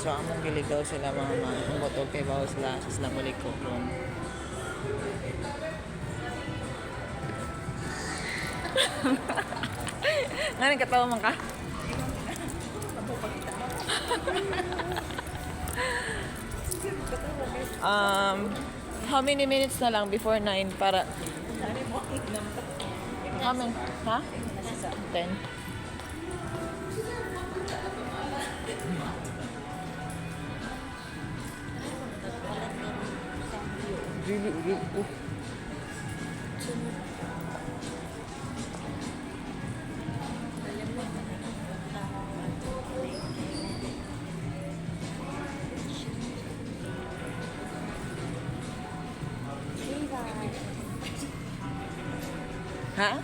So among giligaw sila mama. Ang botog kay bawo sila balik ko ron. Ngayon katawa man ka? How many minutes na lang before 9 para... How many? Ha? 10. Ha?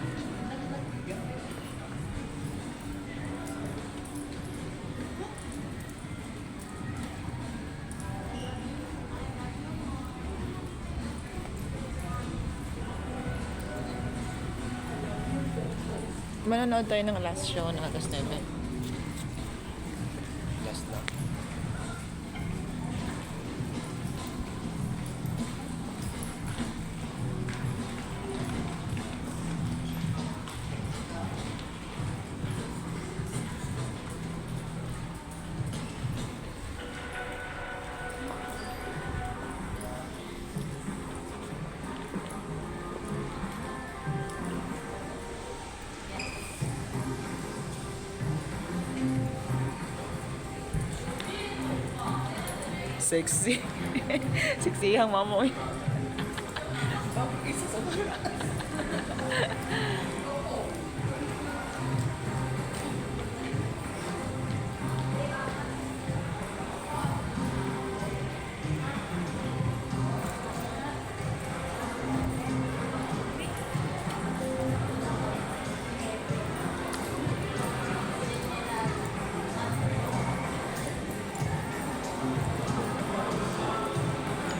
Manonood tayo ng last show ng August 9. Last na. Sexy. Sexy ang mamoy.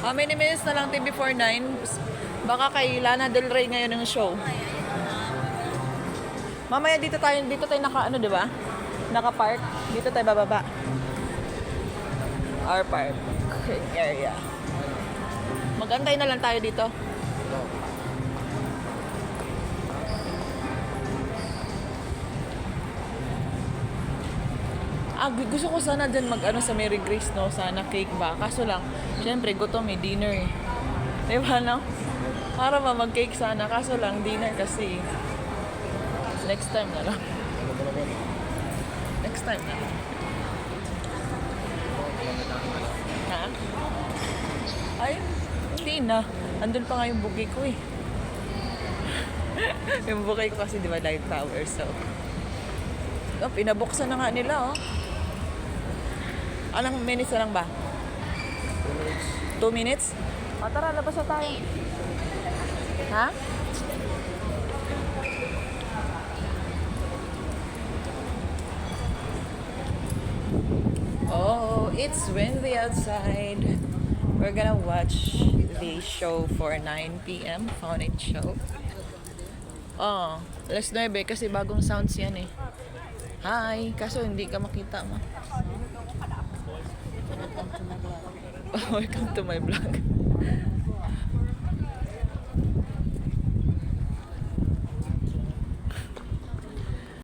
How many minutes na lang tayo before 9? Baka kay Lana Del Rey ngayon ang show. Mamaya dito tayo naka ano, di ba? Naka-park. Dito tayo bababa. Our park area. Magantay na lang tayo dito. Gusto ko sana dyan mag-ano sa Mary Grace, no? Sana cake ba? Kaso lang, syempre, gutom eh, dinner eh. Diba, no? Para ba mag-cake sana, kaso lang, dinner kasi. Next time na lang. Next time na lang. Ha? Ay, hindi na. Andun pa nga yung bouquet ko eh. Yung bouquet ko kasi, di ba, light tower, so. Oh, pinabuksan na nga nila, oh. Anong minutes na lang ba? 2 minutes? O, tara, labas na tayo. Ha? Oh, it's windy outside. We're gonna watch the show for 9 p.m. Fountain show. Oh, alas 9 kasi bagong sounds yan eh. Hi, kaso hindi ka makita ma. Welcome to my vlog.